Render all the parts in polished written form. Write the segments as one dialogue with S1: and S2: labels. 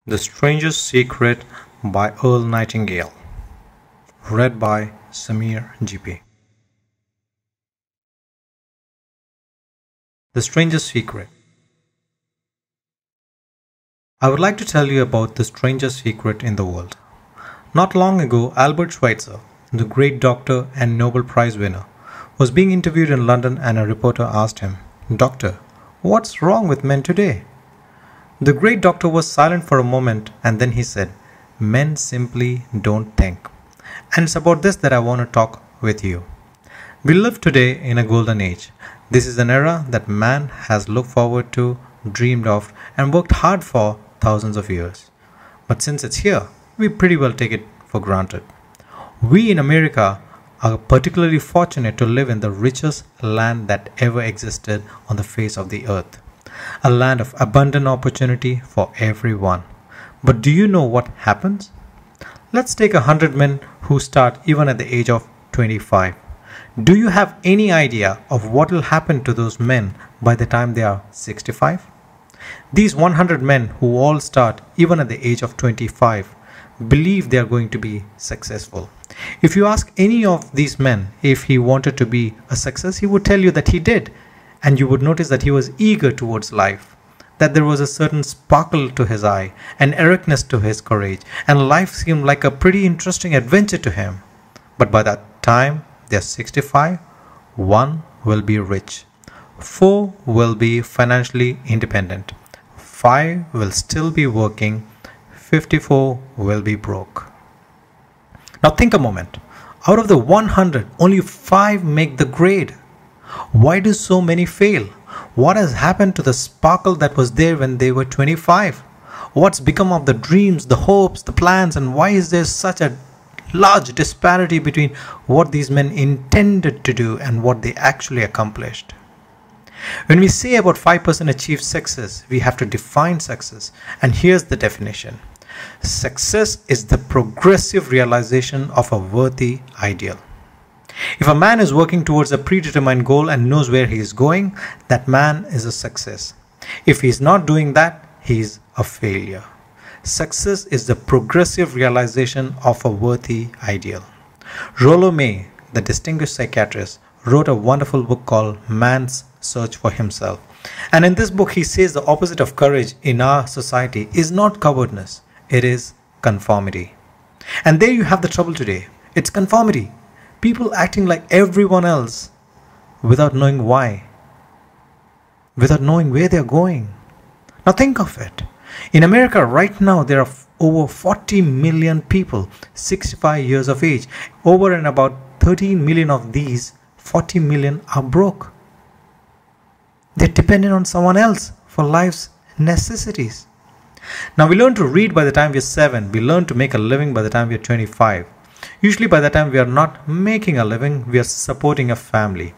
S1: The Strangest Secret by Earl Nightingale. Read by Samir Geepee. The Strangest Secret. I would like to tell you about the strangest secret in the world. Not long ago, Albert Schweitzer, the great doctor and Nobel Prize winner, was being interviewed in London, and a reporter asked him, "Doctor, what's wrong with men today?" The great doctor was silent for a moment, and then he said, "Men simply don't think." And it's about this that I want to talk with you. We live today in a golden age. This is an era that man has looked forward to, dreamed of, and worked hard for thousands of years. But since it's here, we pretty well take it for granted. We in America are particularly fortunate to live in the richest land that ever existed on the face of the earth. A land of abundant opportunity for everyone. But do you know what happens? Let's take 100 men who start even at the age of 25. Do you have any idea of what will happen to those men by the time they are 65? These 100 men who all start even at the age of 25 believe they are going to be successful. If you ask any of these men if he wanted to be a success, he would tell you that he did. And you would notice that he was eager towards life, that there was a certain sparkle to his eye, an erectness to his courage, and life seemed like a pretty interesting adventure to him. But by that time they are 65, one will be rich, 4 will be financially independent, 5 will still be working, 54 will be broke. Now think a moment. Out of the 100, only 5 make the grade. Why do so many fail? What has happened to the sparkle that was there when they were 25? What's become of the dreams, the hopes, the plans, and why is there such a large disparity between what these men intended to do and what they actually accomplished? When we say about 5% achieve success, we have to define success, and here's the definition. Success is the progressive realization of a worthy ideal. If a man is working towards a predetermined goal and knows where he is going, that man is a success. If he is not doing that, he is a failure. Success is the progressive realization of a worthy ideal. Rollo May, the distinguished psychiatrist, wrote a wonderful book called Man's Search for Himself. And in this book, he says the opposite of courage in our society is not cowardness, it is conformity. And there you have the trouble today. It's conformity. People acting like everyone else without knowing why, without knowing where they're going. Now think of it. In America right now, there are over 40 million people 65 years of age. Over and about 13 million of these 40 million are broke. They're dependent on someone else for life's necessities. Now we learn to read by the time we're 7. We learn to make a living by the time we're 25. Usually by the time we are not making a living, we are supporting a family.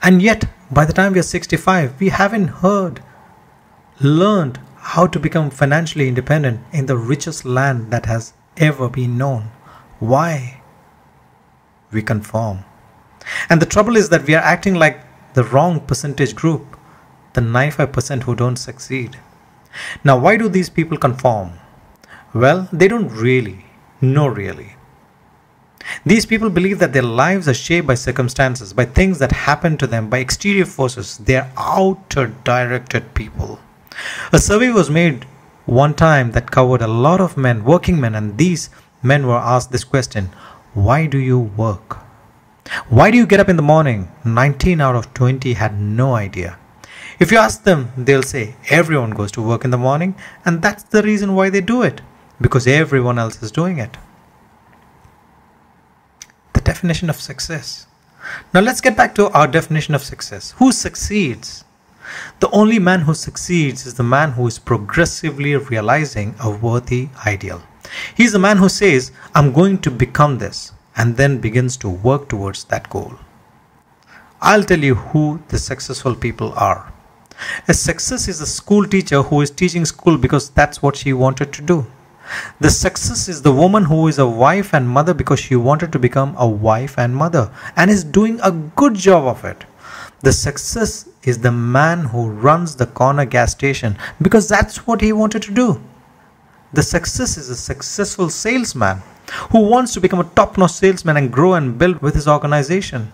S1: And yet, by the time we are 65, we haven't learned how to become financially independent in the richest land that has ever been known. Why? We conform. And the trouble is that we are acting like the wrong percentage group, the 95% who don't succeed. Now, why do these people conform? Well, they don't really. No, really. These people believe that their lives are shaped by circumstances, by things that happen to them, by exterior forces. They are outer directed people. A survey was made one time that covered a lot of men, working men, and these men were asked this question: why do you work? Why do you get up in the morning? 19 out of 20 had no idea. If you ask them, they'll say everyone goes to work in the morning, and that's the reason why they do it. Because everyone else is doing it. The definition of success. Now let's get back to our definition of success. Who succeeds? The only man who succeeds is the man who is progressively realizing a worthy ideal. He's the man who says, "I'm going to become this," and then begins to work towards that goal. I'll tell you who the successful people are. A success is a school teacher who is teaching school because that's what she wanted to do. The success is the woman who is a wife and mother because she wanted to become a wife and mother and is doing a good job of it. The success is the man who runs the corner gas station because that's what he wanted to do. The success is a successful salesman who wants to become a top-notch salesman and grow and build with his organization.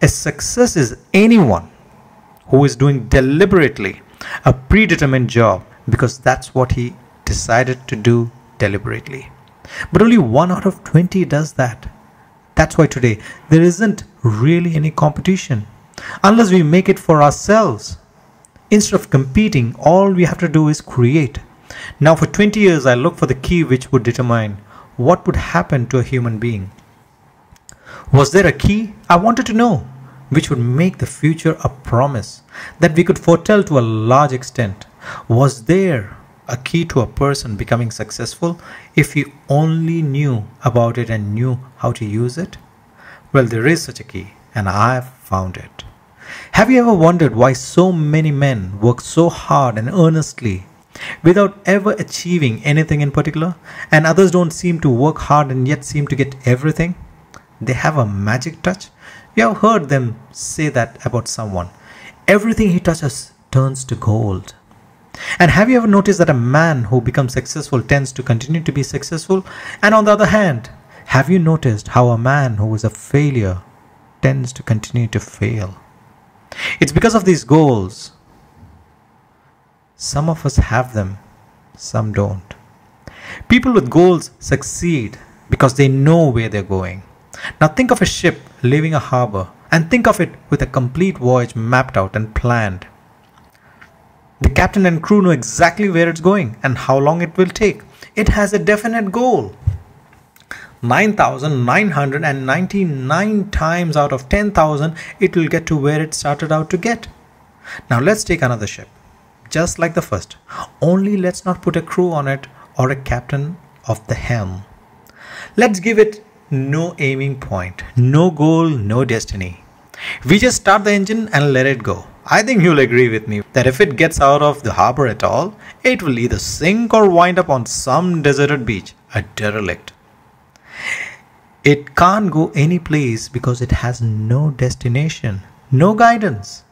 S1: A success is anyone who is doing deliberately a predetermined job because that's what he decided to do deliberately. But only 1 out of 20 does that. That's why today there isn't really any competition unless we make it for ourselves. Instead of competing, all we have to do is create. Now for 20 years I looked for the key which would determine what would happen to a human being. Was there a key? I wanted to know, which would make the future a promise that we could foretell to a large extent. Was there a key to a person becoming successful if he only knew about it and knew how to use it? Well, there is such a key, and I have found it. Have you ever wondered why so many men work so hard and earnestly without ever achieving anything in particular, and others don't seem to work hard and yet seem to get everything? They have a magic touch. You have heard them say that about someone. Everything he touches turns to gold. And have you ever noticed that a man who becomes successful tends to continue to be successful? And on the other hand, have you noticed how a man who is a failure tends to continue to fail? It's because of these goals. Some of us have them, some don't. People with goals succeed because they know where they're going. Now think of a ship leaving a harbor and think of it with a complete voyage mapped out and planned. The captain and crew know exactly where it's going and how long it will take. It has a definite goal. 9,999 times out of 10,000 it will get to where it started out to get. Now let's take another ship, just like the first. Only let's not put a crew on it or a captain of the helm. Let's give it no aiming point, no goal, no destiny. We just start the engine and let it go. I think you'll agree with me that if it gets out of the harbor at all, it will either sink or wind up on some deserted beach, a derelict. It can't go any place because it has no destination, no guidance.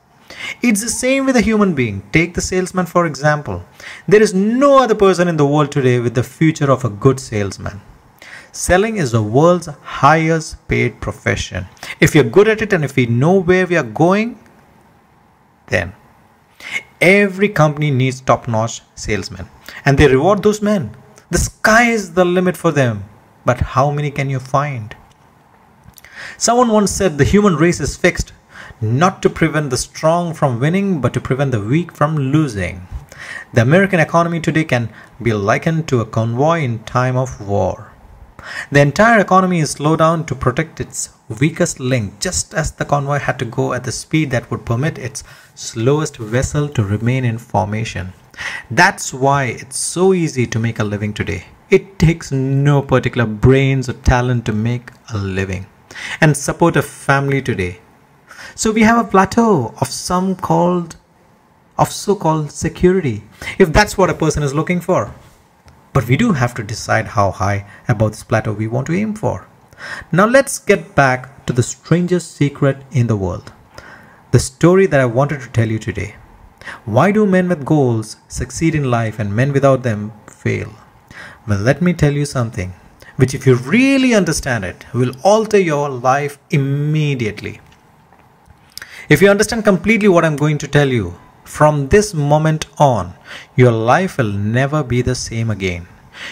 S1: It's the same with a human being. Take the salesman for example. There is no other person in the world today with the future of a good salesman. Selling is the world's highest paid profession. If you're good at it and if we know where we are going, then every company needs top-notch salesmen and they reward those men. The sky is the limit for them, but how many can you find? Someone once said the human race is fixed not to prevent the strong from winning but to prevent the weak from losing. The American economy today can be likened to a convoy in time of war. The entire economy is slowed down to protect its weakest link, just as the convoy had to go at the speed that would permit its slowest vessel to remain in formation. That's why it's so easy to make a living today. It takes no particular brains or talent to make a living and support a family today. So we have a plateau of so-called security, if that's what a person is looking for. But we do have to decide how high above this plateau we want to aim for. Now let's get back to the strangest secret in the world. The story that I wanted to tell you today. Why do men with goals succeed in life and men without them fail? Well, let me tell you something which, if you really understand it, will alter your life immediately. If you understand completely what I'm going to tell you, from this moment on, your life will never be the same again.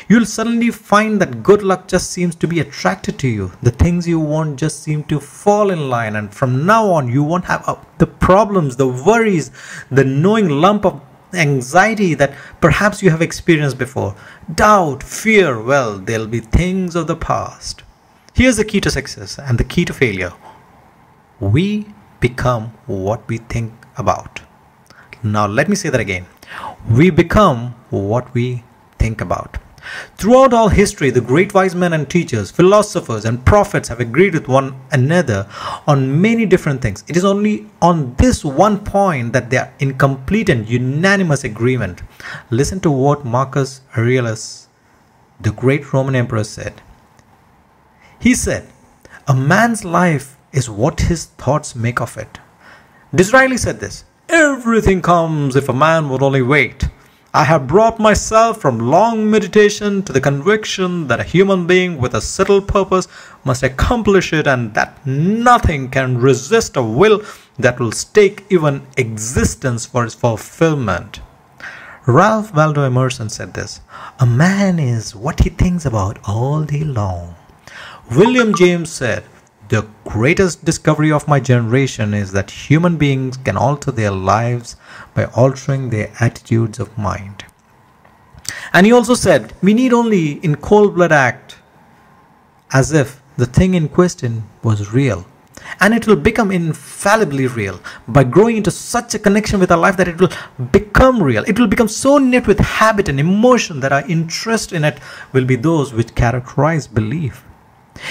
S1: You'll suddenly find that good luck just seems to be attracted to you. The things you want just seem to fall in line, and from now on you won't have the problems, the worries, the knowing lump of anxiety that perhaps you have experienced before. Doubt, fear, well, they'll be things of the past. Here's the key to success and the key to failure. We become what we think about. Now let me say that again. We become what we think about. Throughout all history, the great wise men and teachers, philosophers and prophets have agreed with one another on many different things. It is only on this one point that they are in complete and unanimous agreement. Listen to what Marcus Aurelius, the great Roman emperor, said. He said, "A man's life is what his thoughts make of it." Disraeli said this. "Everything comes if a man would only wait." I have brought myself from long meditation to the conviction that a human being with a settled purpose must accomplish it, and that nothing can resist a will that will stake even existence for its fulfillment. Ralph Waldo Emerson said this: "A man is what he thinks about all day long." William James said, "The greatest discovery of my generation is that human beings can alter their lives by altering their attitudes of mind." And he also said, "We need only in cold blood act as if the thing in question was real, and it will become infallibly real by growing into such a connection with our life that it will become real. It will become so knit with habit and emotion that our interest in it will be those which characterize belief."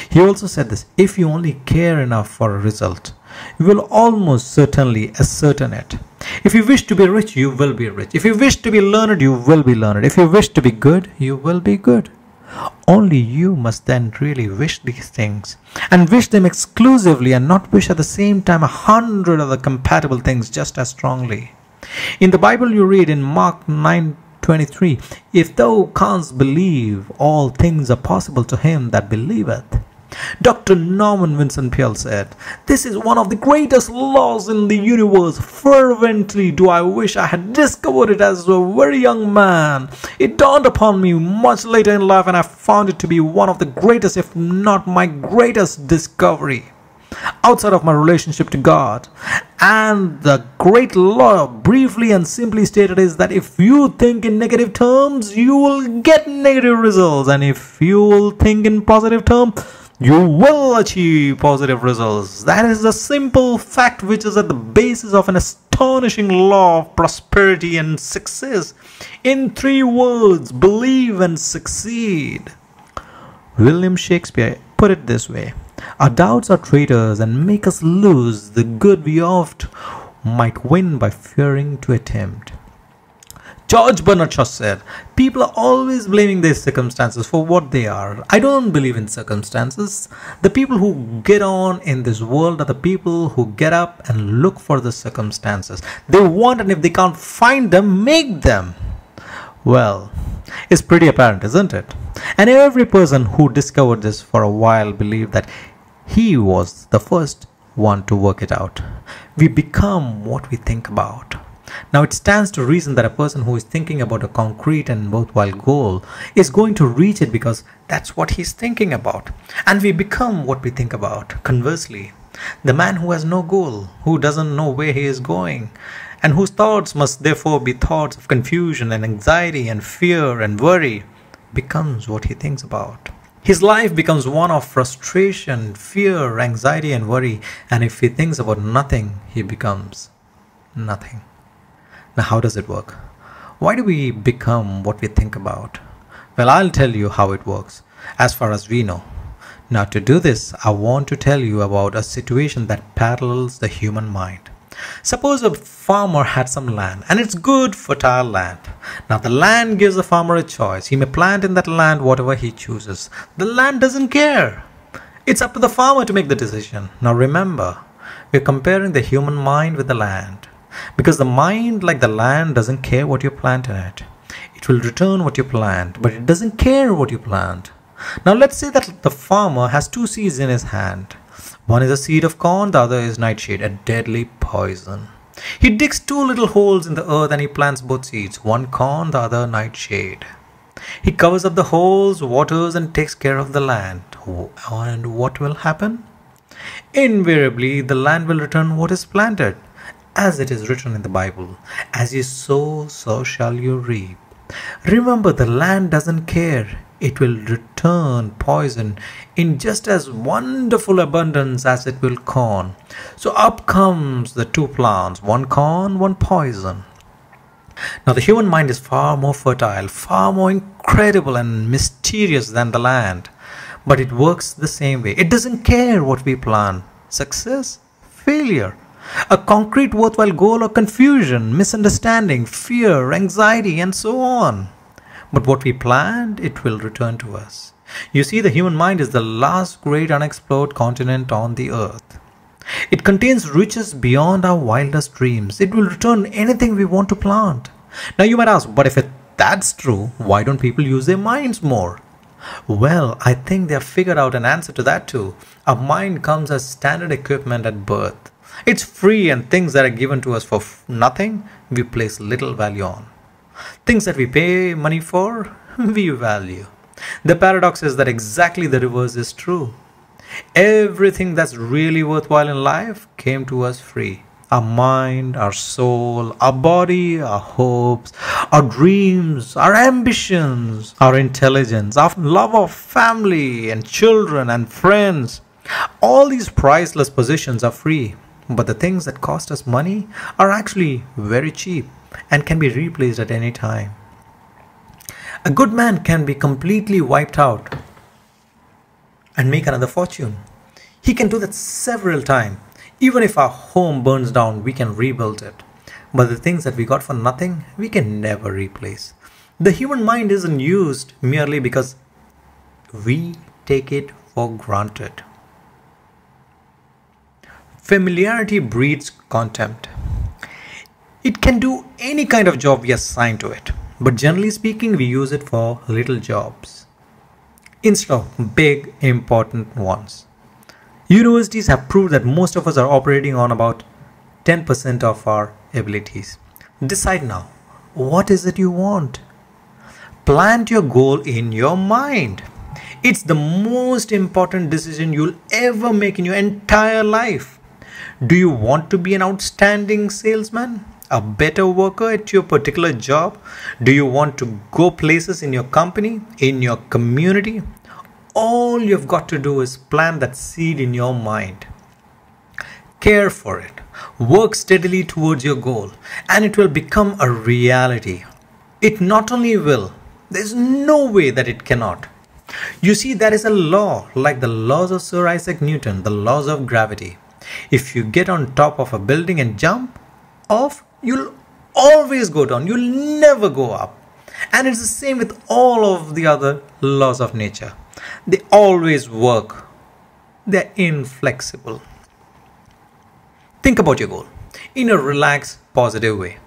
S1: He also said this: "If you only care enough for a result, you will almost certainly ascertain it. If you wish to be rich, you will be rich. If you wish to be learned, you will be learned. If you wish to be good, you will be good. Only you must then really wish these things, and wish them exclusively, and not wish at the same time 100 other compatible things just as strongly." In the Bible you read in Mark 9:23, "If thou canst believe, all things are possible to him that believeth." Dr. Norman Vincent Peale said, "This is one of the greatest laws in the universe. Fervently do I wish I had discovered it as a very young man. It dawned upon me much later in life, and I found it to be one of the greatest, if not my greatest discovery outside of my relationship to God. And the great law, briefly and simply stated, is that if you think in negative terms, you will get negative results, and if you will think in positive terms, you will achieve positive results. That is the simple fact which is at the basis of an astonishing law of prosperity and success. In 3 words: believe and succeed." William Shakespeare put it this way: "Our doubts are traitors and make us lose the good we oft might win by fearing to attempt." George Bernard Shaw said, "People are always blaming their circumstances for what they are. I don't believe in circumstances. The people who get on in this world are the people who get up and look for the circumstances they want, and if they can't find them, make them." Well, it's pretty apparent, isn't it? And every person who discovered this for a while believed that he was the first one to work it out. We become what we think about. Now it stands to reason that a person who is thinking about a concrete and worthwhile goal is going to reach it because that's what he's thinking about. And we become what we think about. Conversely, the man who has no goal, who doesn't know where he is going, and whose thoughts must therefore be thoughts of confusion and anxiety and fear and worry, becomes what he thinks about. His life becomes one of frustration, fear, anxiety and worry, and if he thinks about nothing, he becomes nothing. Now, how does it work? Why do we become what we think about? Well, I'll tell you how it works, as far as we know. Now, to do this, I want to tell you about a situation that parallels the human mind. Suppose a farmer had some land, and it's good, fertile land. Now, the land gives the farmer a choice. He may plant in that land whatever he chooses. The land doesn't care. It's up to the farmer to make the decision. Now, remember, we're comparing the human mind with the land. Because the mind, like the land, doesn't care what you plant in it. It will return what you plant, but it doesn't care what you plant. Now let's say that the farmer has 2 seeds in his hand. One is a seed of corn, the other is nightshade, a deadly poison. He digs 2 little holes in the earth and he plants both seeds, one corn, the other nightshade. He covers up the holes, waters and takes care of the land. And what will happen? Invariably, the land will return what is planted. As it is written in the Bible, "As you sow, so shall you reap." Remember, the land doesn't care. It will return poison in just as wonderful abundance as it will corn. So up comes the 2 plants, one corn, one poison. Now the human mind is far more fertile, far more incredible and mysterious than the land. But it works the same way. It doesn't care what we plant. Success, failure, a concrete worthwhile goal or confusion, misunderstanding, fear, anxiety and so on. But what we plant, it will return to us. You see, the human mind is the last great unexplored continent on the earth. It contains riches beyond our wildest dreams. It will return anything we want to plant. Now you might ask, but if that's true, why don't people use their minds more? Well, I think they have figured out an answer to that too. Our mind comes as standard equipment at birth. It's free, and things that are given to us for nothing, we place little value on. Things that we pay money for, we value. The paradox is that exactly the reverse is true. Everything that's really worthwhile in life came to us free. Our mind, our soul, our body, our hopes, our dreams, our ambitions, our intelligence, our love of family and children and friends. All these priceless possessions are free, but the things that cost us money are actually very cheap and can be replaced at any time. A good man can be completely wiped out and make another fortune. He can do that several times. Even if our home burns down, we can rebuild it. But the things that we got for nothing, we can never replace. The human mind isn't used merely because we take it for granted. Familiarity breeds contempt. It can do any kind of job we assign to it, but generally speaking, we use it for little jobs instead of big, important ones. Universities have proved that most of us are operating on about 10% of our abilities. Decide now, what is it you want? Plant your goal in your mind. It's the most important decision you'll ever make in your entire life. Do you want to be an outstanding salesman? A better worker at your particular job? Do you want to go places in your company, in your community? All you've got to do is plant that seed in your mind. Care for it. Work steadily towards your goal, and it will become a reality. It not only will, there's no way that it cannot. You see, there is a law, like the laws of Sir Isaac Newton, the laws of gravity. If you get on top of a building and jump off, you'll always go down. You'll never go up. And it's the same with all of the other laws of nature. They always work. They're inflexible. Think about your goal in a relaxed, positive way.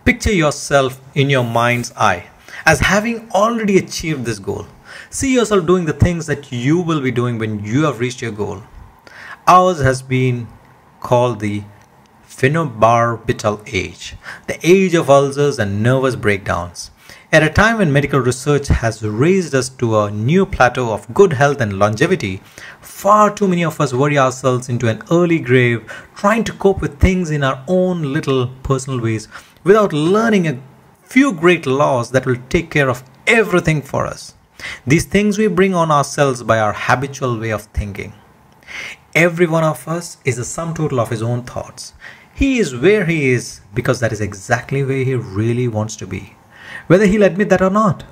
S1: Picture yourself in your mind's eye as having already achieved this goal. See yourself doing the things that you will be doing when you have reached your goal. Ours has been called the phenobarbital age, the age of ulcers and nervous breakdowns. At a time when medical research has raised us to a new plateau of good health and longevity, far too many of us worry ourselves into an early grave trying to cope with things in our own little personal ways without learning a few great laws that will take care of everything for us. These things we bring on ourselves by our habitual way of thinking. Every one of us is the sum total of his own thoughts. He is where he is because that is exactly where he really wants to be, whether he'll admit that or not.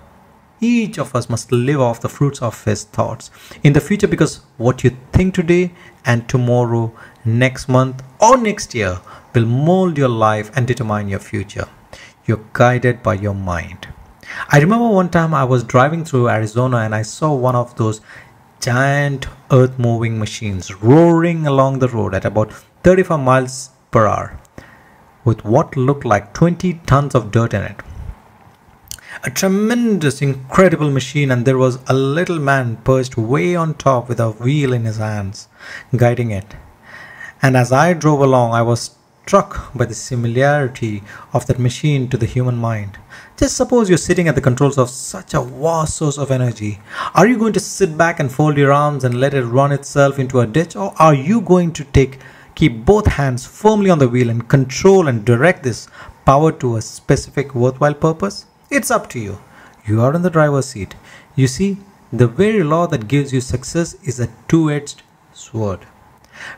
S1: Each of us must live off the fruits of his thoughts in the future, because what you think today and tomorrow, next month or next year will mold your life and determine your future. You're guided by your mind. I remember one time I was driving through Arizona and I saw one of those giant earth-moving machines roaring along the road at about 35 miles per hour with what looked like 20 tons of dirt in it. A tremendous, incredible machine, and there was a little man perched way on top with a wheel in his hands, guiding it. And as I drove along, I was struck by the similarity of that machine to the human mind. Just suppose you're sitting at the controls of such a vast source of energy. Are you going to sit back and fold your arms and let it run itself into a ditch, or are you going to keep both hands firmly on the wheel and control and direct this power to a specific worthwhile purpose? It's up to you. You are in the driver's seat. You see, the very law that gives you success is a two-edged sword.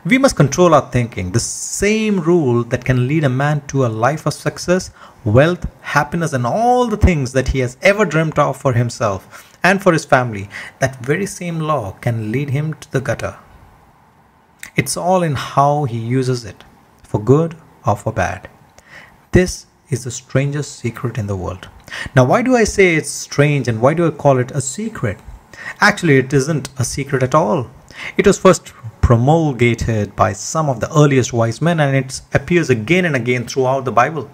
S1: We must control our thinking. The same rule that can lead a man to a life of success, wealth, happiness, and all the things that he has ever dreamt of for himself and for his family, that very same law can lead him to the gutter. It's all in how he uses it, for good or for bad. This is the strangest secret in the world. Now, why do I say it's strange and why do I call it a secret? Actually, it isn't a secret at all. It was first promulgated by some of the earliest wise men, and it appears again and again throughout the Bible.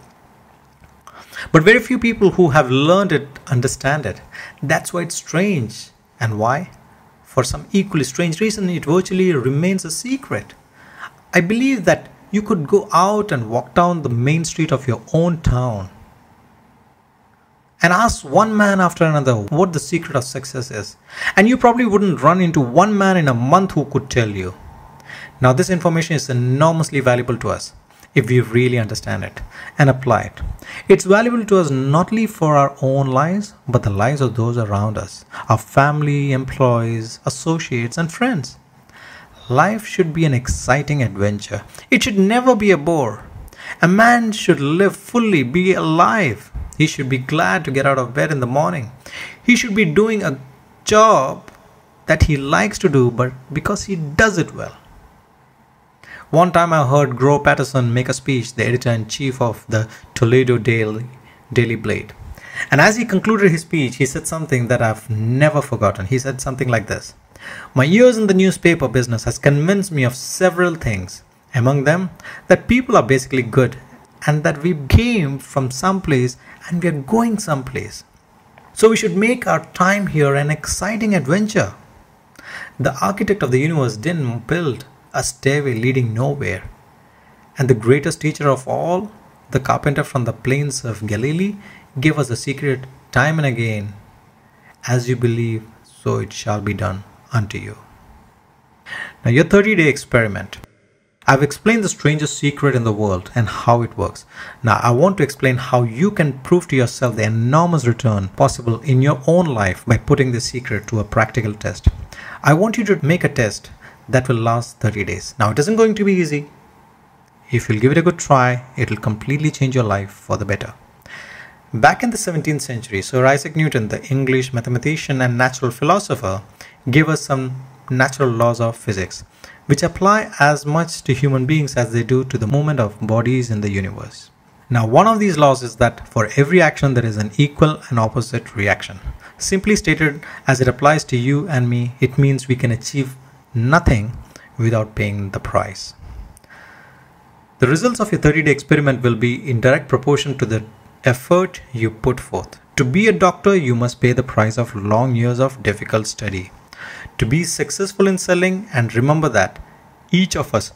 S1: But very few people who have learned it understand it. That's why it's strange. And why? For some equally strange reason, it virtually remains a secret. I believe that you could go out and walk down the main street of your own town and ask one man after another what the secret of success is. And you probably wouldn't run into one man in a month who could tell you. Now, this information is enormously valuable to us if we really understand it and apply it. It's valuable to us not only for our own lives, but the lives of those around us, our family, employees, associates, and friends. Life should be an exciting adventure. It should never be a bore. A man should live fully, be alive. He should be glad to get out of bed in the morning. He should be doing a job that he likes to do, but because he does it well. One time I heard Grover Patterson make a speech, the editor-in-chief of the Toledo Daily Blade. And as he concluded his speech, he said something that I've never forgotten. He said something like this: "My years in the newspaper business has convinced me of several things. Among them, that people are basically good and that we came from someplace and we are going someplace. So we should make our time here an exciting adventure. The architect of the universe didn't build a stairway leading nowhere. And the greatest teacher of all, the carpenter from the plains of Galilee, gave us a secret time and again. As you believe, so it shall be done unto you." Now, your 30-day experiment. I've explained the strangest secret in the world and how it works. Now, I want to explain how you can prove to yourself the enormous return possible in your own life by putting this secret to a practical test. I want you to make a test that will last 30 days. Now, it isn't going to be easy. If you'll give it a good try, it'll completely change your life for the better. Back in the 17th century, Sir Isaac Newton, the English mathematician and natural philosopher, gave us some natural laws of physics, which apply as much to human beings as they do to the movement of bodies in the universe. Now, one of these laws is that for every action there is an equal and opposite reaction. Simply stated, as it applies to you and me, it means we can achieve nothing without paying the price. The results of your 30-day experiment will be in direct proportion to the effort you put forth. To be a doctor, you must pay the price of long years of difficult study. To be successful in selling, and remember that each of us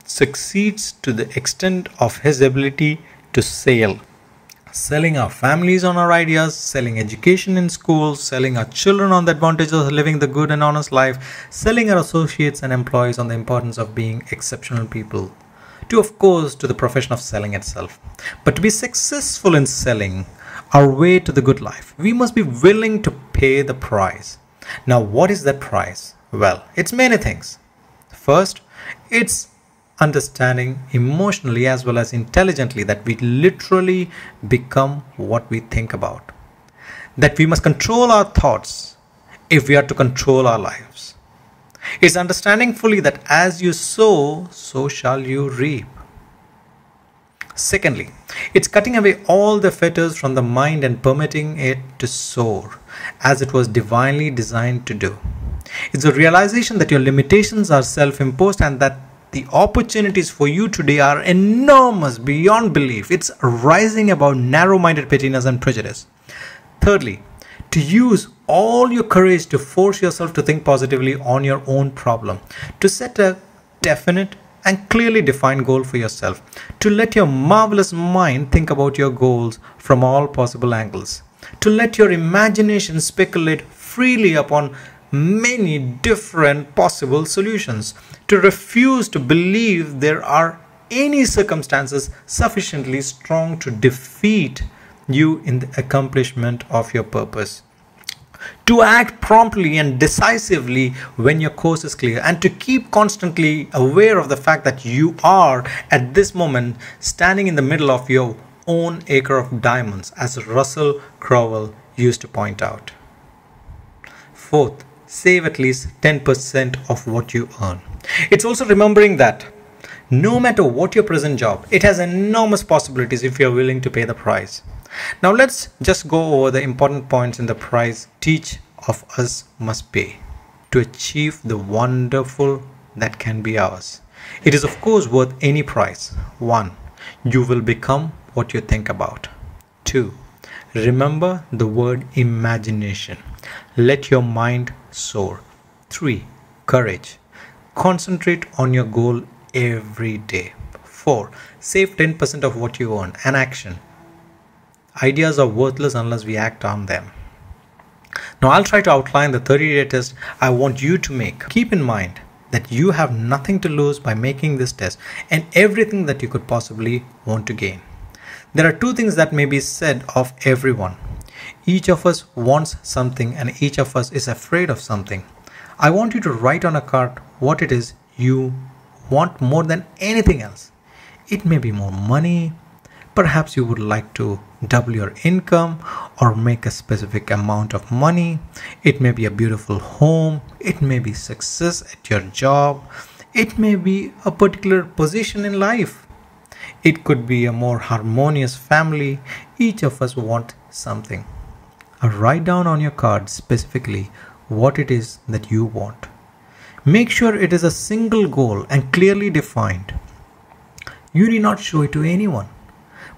S1: succeeds to the extent of his ability to sell. Selling our families on our ideas, selling education in schools, selling our children on the advantages of living the good and honest life, selling our associates and employees on the importance of being exceptional people. To, of course, to the profession of selling itself. But to be successful in selling our way to the good life, we must be willing to pay the price. Now, what is that price? Well, it's many things. First, it's understanding emotionally as well as intelligently that we literally become what we think about. That we must control our thoughts if we are to control our lives. It's understanding fully that as you sow, so shall you reap. Secondly, it's cutting away all the fetters from the mind and permitting it to soar as it was divinely designed to do. It's a realization that your limitations are self-imposed and that the opportunities for you today are enormous beyond belief. It's rising above narrow-minded pettiness and prejudice. Thirdly, to use all your courage to force yourself to think positively on your own problem, to set a definite and clearly defined goal for yourself, to let your marvelous mind think about your goals from all possible angles, to let your imagination speculate freely upon many different possible solutions, to refuse to believe there are any circumstances sufficiently strong to defeat you in the accomplishment of your purpose, to act promptly and decisively when your course is clear, and to keep constantly aware of the fact that you are at this moment standing in the middle of your own acre of diamonds, as Russell Crowe used to point out. Fourth, save at least 10% of what you earn. It's also remembering that no matter what your present job, it has enormous possibilities if you are willing to pay the price. Now let's just go over the important points in the price each of us must pay to achieve the wonderful that can be ours. It is of course worth any price. 1. You will become what you think about. 2. Remember the word imagination. Let your mind soar. 3. Courage. Concentrate on your goal every day. 4. Save 10% of what you earn. An action. Ideas are worthless unless we act on them. Now I'll try to outline the 30-day test I want you to make. Keep in mind that you have nothing to lose by making this test and everything that you could possibly want to gain. There are two things that may be said of everyone. Each of us wants something and each of us is afraid of something. I want you to write on a card what it is you want more than anything else. It may be more money. Perhaps you would like to double your income or make a specific amount of money. It may be a beautiful home. It may be success at your job. It may be a particular position in life. It could be a more harmonious family. Each of us wants something. Write down on your card specifically what it is that you want. Make sure it is a single goal and clearly defined. You need not show it to anyone,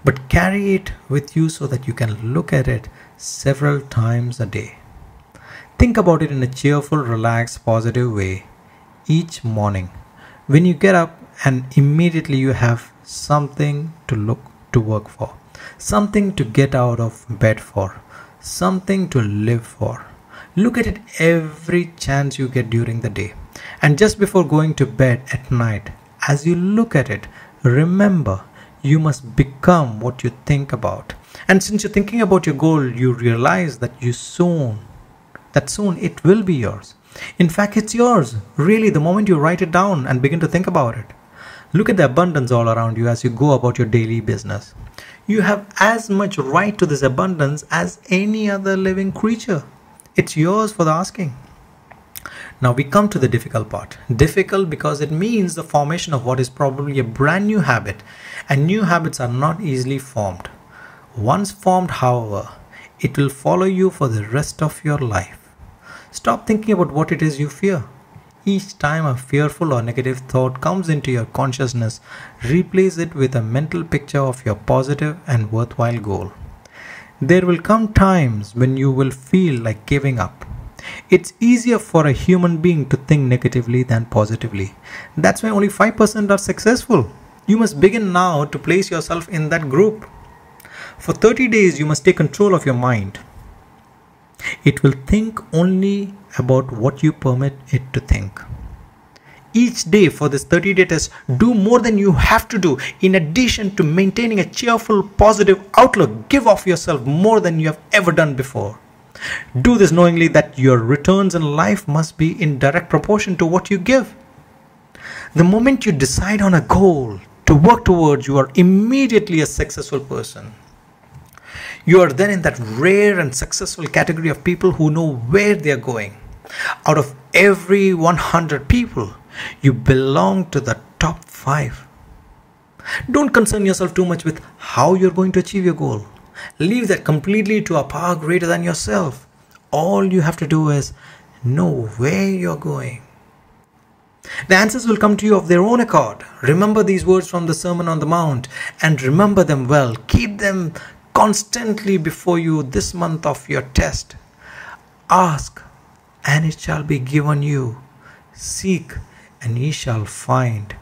S1: but carry it with you so that you can look at it several times a day. Think about it in a cheerful, relaxed, positive way each morning. When you get up and immediately you have something to work for, something to get out of bed for, something to live for. Look at it every chance you get during the day. And just before going to bed at night, as you look at it, remember you must become what you think about. And since you're thinking about your goal, you realize that soon it will be yours. In fact, it's yours, really, the moment you write it down and begin to think about it. Look at the abundance all around you as you go about your daily business. You have as much right to this abundance as any other living creature. It's yours for the asking. Now we come to the difficult part. Difficult because it means the formation of what is probably a brand new habit, and new habits are not easily formed. Once formed, however, it will follow you for the rest of your life. Stop thinking about what it is you fear. Each time a fearful or negative thought comes into your consciousness, replace it with a mental picture of your positive and worthwhile goal. There will come times when you will feel like giving up. It's easier for a human being to think negatively than positively. That's why only 5% are successful. You must begin now to place yourself in that group. For 30 days, you must take control of your mind. It will think only about what you permit it to think. Each day for this 30-day test, do more than you have to do. In addition to maintaining a cheerful, positive outlook, give of yourself more than you have ever done before. Do this knowingly that your returns in life must be in direct proportion to what you give. The moment you decide on a goal to work towards, you are immediately a successful person. You are then in that rare and successful category of people who know where they are going. Out of every 100 people, you belong to the top 5. Don't concern yourself too much with how you're going to achieve your goal. Leave that completely to a power greater than yourself. All you have to do is know where you're going. The answers will come to you of their own accord. Remember these words from the Sermon on the Mount and remember them well. Keep them constantly before you this month of your test. Ask, and it shall be given you. Seek, and ye shall find.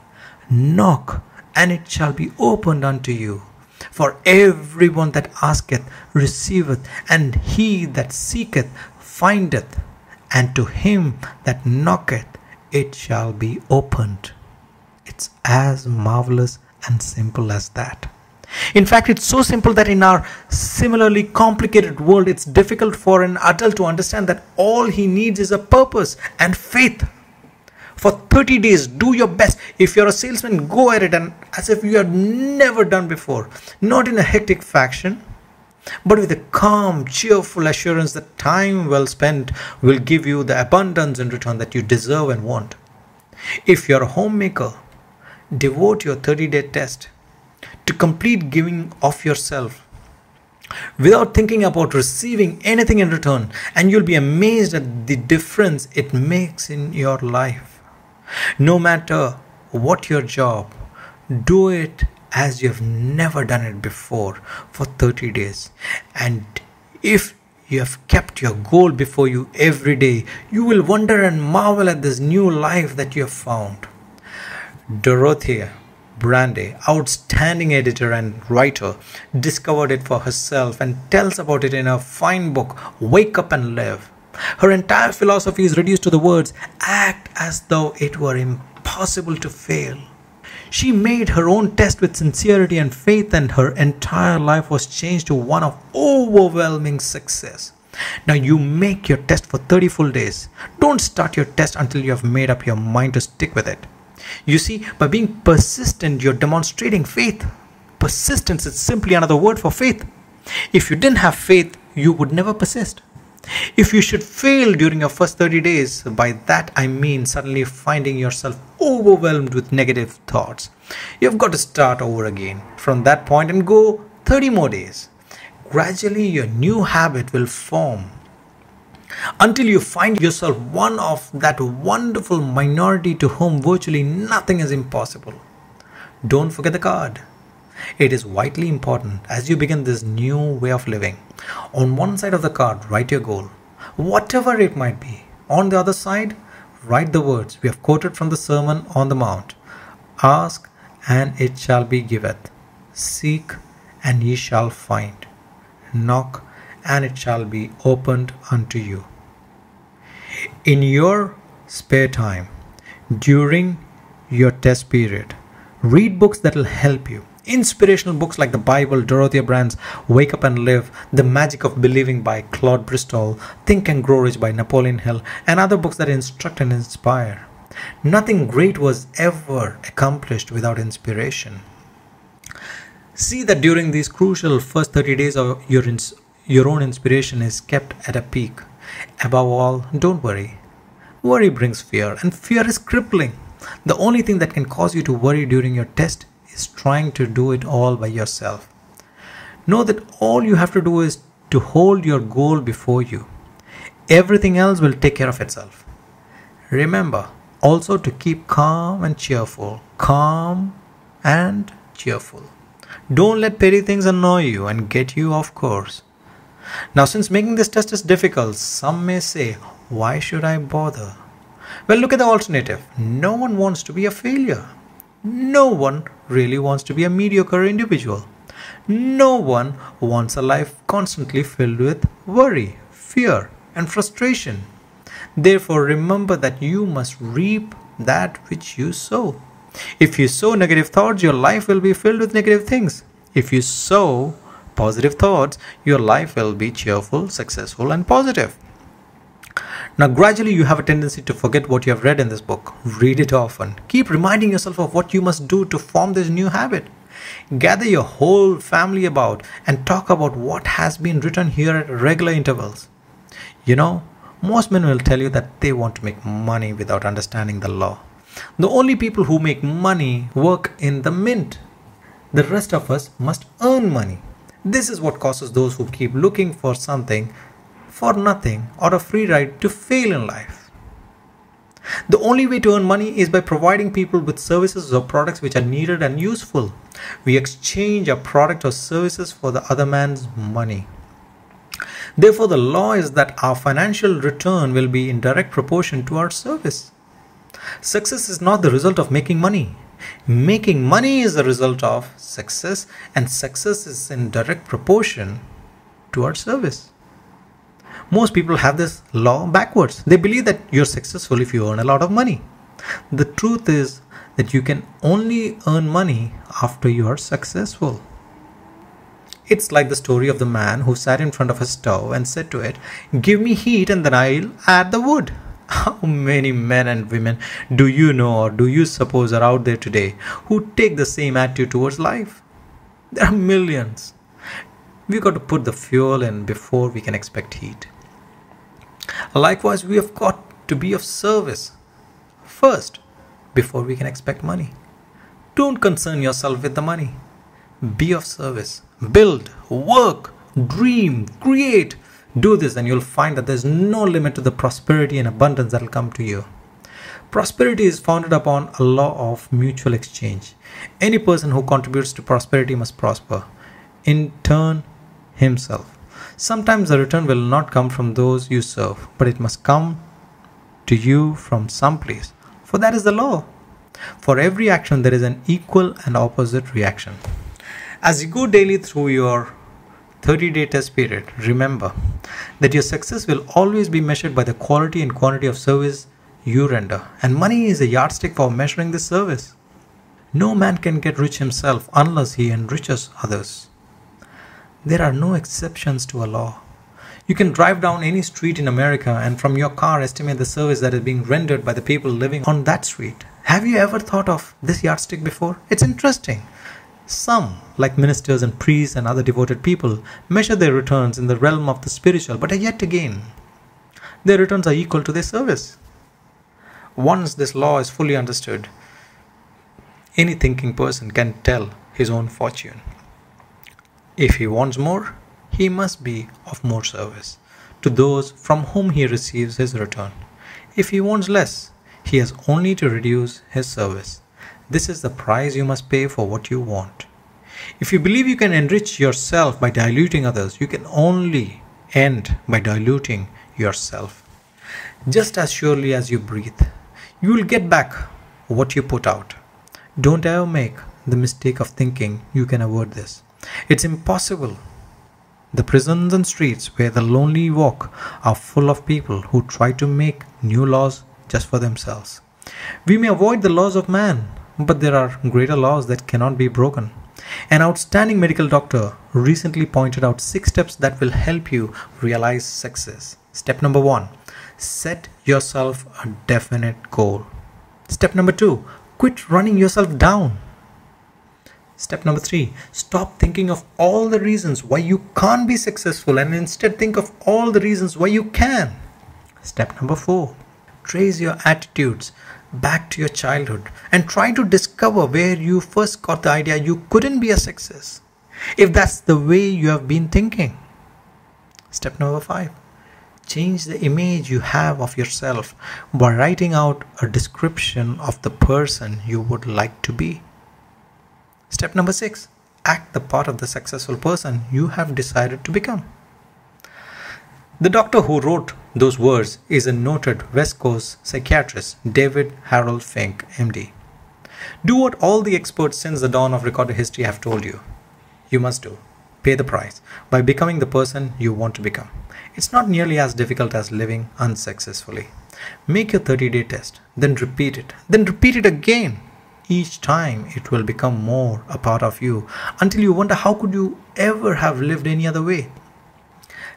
S1: Knock, and it shall be opened unto you. For everyone that asketh receiveth, and he that seeketh findeth, and to him that knocketh it shall be opened. It's as marvelous and simple as that. In fact, it's so simple that in our similarly complicated world, it's difficult for an adult to understand that all he needs is a purpose and faith. For 30 days, do your best. If you're a salesman, go at it and as if you had never done before. Not in a hectic fashion, but with a calm, cheerful assurance that time well spent will give you the abundance in return that you deserve and want. If you're a homemaker, devote your 30-day test to complete giving of yourself without thinking about receiving anything in return, and you'll be amazed at the difference it makes in your life. No matter what your job, do it as you have never done it before for 30 days. And if you have kept your goal before you every day, you will wonder and marvel at this new life that you have found. Dorothea Brande, outstanding editor and writer, discovered it for herself and tells about it in her fine book, Wake Up and Live. Her entire philosophy is reduced to the words, act as though it were impossible to fail. She made her own test with sincerity and faith, and her entire life was changed to one of overwhelming success. Now you make your test for 30 full days. Don't start your test until you have made up your mind to stick with it. You see, by being persistent, you're demonstrating faith. Persistence is simply another word for faith. If you didn't have faith, you would never persist. If you should fail during your first 30 days, by that I mean suddenly finding yourself overwhelmed with negative thoughts, you've got to start over again from that point and go 30 more days. Gradually, your new habit will form until you find yourself one of that wonderful minority to whom virtually nothing is impossible. Don't forget the card. It is vitally important as you begin this new way of living. On one side of the card, write your goal, whatever it might be. On the other side, write the words we have quoted from the Sermon on the Mount. Ask, and it shall be giveth. Seek, and ye shall find. Knock, and it shall be opened unto you. In your spare time, during your test period, read books that will help you. Inspirational books like the Bible, Dorothea Brande's Wake Up and Live, The Magic of Believing by Claude Bristol, Think and Grow Rich by Napoleon Hill, and other books that instruct and inspire. Nothing great was ever accomplished without inspiration. See that during these crucial first 30 days of your own inspiration is kept at a peak. Above all, don't worry. Worry brings fear, and fear is crippling. The only thing that can cause you to worry during your test is trying to do it all by yourself. Know that all you have to do is to hold your goal before you. Everything else will take care of itself. Remember also to keep calm and cheerful. Calm and cheerful. Don't let petty things annoy you and get you off course. Now, since making this test is difficult, some may say, why should I bother? Well, look at the alternative. No one wants to be a failure. No one really wants to be a mediocre individual. No one wants a life constantly filled with worry, fear, and frustration. Therefore, remember that you must reap that which you sow. If you sow negative thoughts, your life will be filled with negative things. If you sow positive thoughts, your life will be cheerful, successful, and positive. Now, gradually you have a tendency to forget what you have read in this book. Read it often. Keep reminding yourself of what you must do to form this new habit. Gather your whole family about and talk about what has been written here at regular intervals. You know, most men will tell you that they want to make money without understanding the law. The only people who make money work in the mint. The rest of us must earn money. This is what causes those who keep looking for something for nothing or a free ride to fail in life. The only way to earn money is by providing people with services or products which are needed and useful. We exchange our product or services for the other man's money. Therefore, the law is that our financial return will be in direct proportion to our service. Success is not the result of making money. Making money is the result of success, and success is in direct proportion to our service. Most people have this law backwards. They believe that you're successful if you earn a lot of money. The truth is that you can only earn money after you are successful. It's like the story of the man who sat in front of a stove and said to it, "Give me heat and then I'll add the wood." How many men and women do you know or do you suppose are out there today who take the same attitude towards life? There are millions. We've got to put the fuel in before we can expect heat. Likewise, we have got to be of service first before we can expect money. Don't concern yourself with the money. Be of service. Build, work, dream, create. Do this and you'll find that there's no limit to the prosperity and abundance that will come to you. Prosperity is founded upon a law of mutual exchange. Any person who contributes to prosperity must prosper, in turn, himself. Sometimes the return will not come from those you serve, but it must come to you from some place. For that is the law. For every action, there is an equal and opposite reaction. As you go daily through your 30-day test period, remember that your success will always be measured by the quality and quantity of service you render, and money is a yardstick for measuring this service. No man can get rich himself unless he enriches others. There are no exceptions to a law. You can drive down any street in America and from your car estimate the service that is being rendered by the people living on that street. Have you ever thought of this yardstick before? It's interesting. Some, like ministers and priests and other devoted people, measure their returns in the realm of the spiritual, but yet again, their returns are equal to their service. Once this law is fully understood, any thinking person can tell his own fortune. If he wants more, he must be of more service to those from whom he receives his return. If he wants less, he has only to reduce his service. This is the price you must pay for what you want. If you believe you can enrich yourself by diluting others, you can only end by diluting yourself. Just as surely as you breathe, you will get back what you put out. Don't ever make the mistake of thinking you can avoid this. It's impossible. The prisons and streets where the lonely walk are full of people who try to make new laws just for themselves. We may avoid the laws of man, but there are greater laws that cannot be broken. An outstanding medical doctor recently pointed out 6 steps that will help you realize success. Step number 1. Set yourself a definite goal. Step number 2. Quit running yourself down. Step number 3. Stop thinking of all the reasons why you can't be successful and instead think of all the reasons why you can. Step number 4. Trace your attitudes back to your childhood and try to discover where you first got the idea you couldn't be a success, if that's the way you have been thinking. Step number 5. Change the image you have of yourself by writing out a description of the person you would like to be. Step number 6. Act the part of the successful person you have decided to become. The doctor who wrote those words is a noted West Coast psychiatrist, David Harold Fink, MD. Do what all the experts since the dawn of recorded history have told you. You must do. Pay the price by becoming the person you want to become. It's not nearly as difficult as living unsuccessfully. Make your 30-day test, then repeat it again. Each time it will become more a part of you until you wonder how could you ever have lived any other way.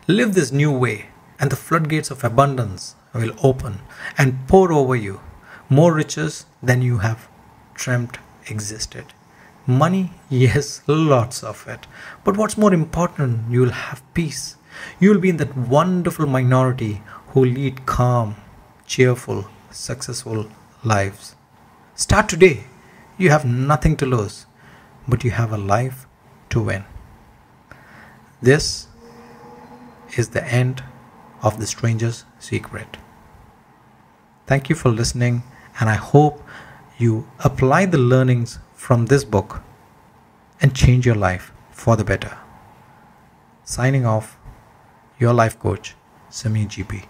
S1: Live this new way and the floodgates of abundance will open and pour over you. More riches than you have dreamt existed. Money, yes, lots of it. But what's more important, you will have peace. You will be in that wonderful minority who lead calm, cheerful, successful lives. Start today. You have nothing to lose, but you have a life to win. This is the end of The Strangest Secret. Thank you for listening, and I hope you apply the learnings from this book and change your life for the better. Signing off, your life coach, Samir Geepee.